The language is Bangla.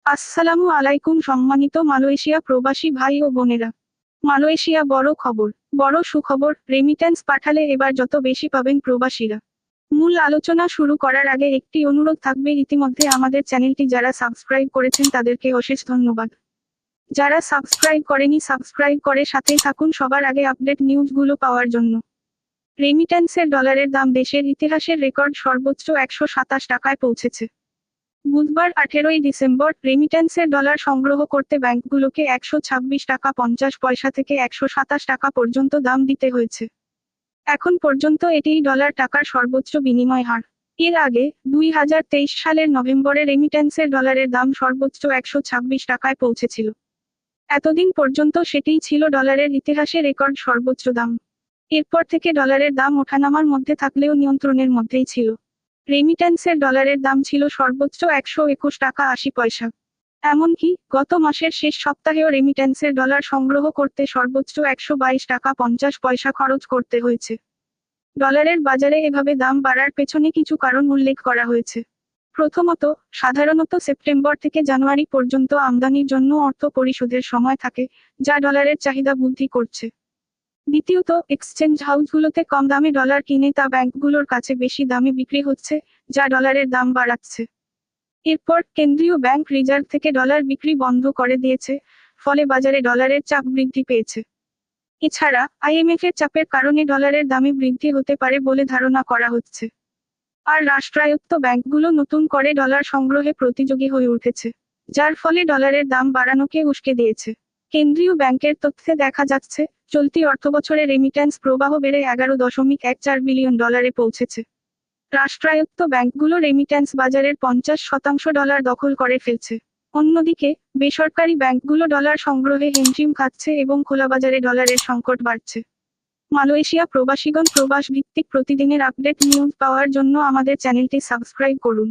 আসসালামু আলাইকুম সম্মানিত মালয়েশিয়া প্রবাসী ভাই ও বোনেরা। মালয়েশিয়া বড় খবর, বড় সুখবর, রেমিট্যান্স পাঠালে এবার যত বেশি পাবেন প্রবাসীরা। মূল আলোচনা শুরু করার আগে একটি অনুরোধ থাকবে, ইতিমধ্যে আমাদের চ্যানেলটি যারা সাবস্ক্রাইব করেছেন তাদেরকে অশেষ ধন্যবাদ। যারা সাবস্ক্রাইব করেনি সাবস্ক্রাইব করে সাথেই থাকুন সবার আগে আপডেট নিউজগুলো পাওয়ার জন্য। রেমিট্যান্সের ডলারের দাম দেশের ইতিহাসের রেকর্ড সর্বোচ্চ 127 টাকায় পৌঁছেছে। বুধবার 18ই ডিসেম্বর রেমিট্যান্সের ডলার সংগ্রহ করতে ব্যাংকগুলোকে 126 টাকা 50 পয়সা থেকে 127 টাকা পর্যন্ত দাম দিতে হয়েছে। এখন পর্যন্ত এটিই ডলার টাকার সর্বোচ্চ বিনিময় হার। এর আগে 2023 সালের নভেম্বরে রেমিট্যান্সের ডলারের দাম সর্বোচ্চ 126 টাকায় পৌঁছেছিল। এতদিন পর্যন্ত সেটিই ছিল ডলারের ইতিহাসে রেকর্ড সর্বোচ্চ দাম। এরপর থেকে ডলারের দাম ওঠানামার মধ্যে থাকলেও নিয়ন্ত্রণের মধ্যেই ছিল। রেমিট্যান্সের ডলারের দাম ছিল সর্বোচ্চ 121 টাকা 80 পয়সা। এমনকি গত মাসের শেষ সপ্তাহেও রেমিট্যান্সের ডলার সংগ্রহ করতে সর্বোচ্চ 122 টাকা 50 পয়সা খরচ করতে হয়েছে। ডলারের বাজারে এভাবে দাম বাড়ার পেছনে কিছু কারণ উল্লেখ করা হয়েছে। প্রথমত, সাধারণত সেপ্টেম্বর থেকে জানুয়ারি পর্যন্ত আমদানির জন্য অর্থ পরিশোধের সময় থাকে, যা ডলারের চাহিদা বৃদ্ধি করছে। দ্বিতীয়ত, এক্সচেঞ্জ হাউসগুলোতে কম দামে ডলার কিনে তা ব্যাংকগুলোর কাছে বেশি দামে বিক্রি হচ্ছে, যা ডলারের দাম বাড়াচ্ছে। এরপর কেন্দ্রীয় ব্যাংক রিজার্ভ থেকে ডলার বিক্রি বন্ধ করে দিয়েছে, ফলে বাজারে ডলারের চাপ বৃদ্ধি পেয়েছে। এছাড়া আইএমএফের চাপের কারণে ডলারের দামে বৃদ্ধি হতে পারে বলে ধারণা করা হচ্ছে। আর রাষ্ট্রায়ত্ত ব্যাংকগুলো নতুন করে ডলার সংগ্রহে প্রতিযোগী হয়ে উঠেছে, যার ফলে ডলারের দাম বাড়ানোকে উস্কে দিয়েছে। কেন্দ্রীয় ব্যাংকের তথ্যে দেখা যাচ্ছে, চলতি অর্থবছরে রেমিট্যান্স প্রবাহ বেড়ে 11.14 বিলিয়ন ডলারে পৌঁছেছে। রাষ্ট্রায়ত্ত ব্যাংকগুলো রেমিট্যান্স বাজারের 50% ডলার দখল করে ফেলছে। অন্যদিকে বেসরকারি ব্যাংকগুলো ডলার সংগ্রহে হিমশিম খাচ্ছে এবং খোলাবাজারে ডলারের সংকট বাড়ছে। মালয়েশিয়া প্রবাসীগণ প্রবাস ভিত্তিক প্রতিদিনের আপডেট নিউজ পাওয়ার জন্য আমাদের চ্যানেলটি সাবস্ক্রাইব করুন।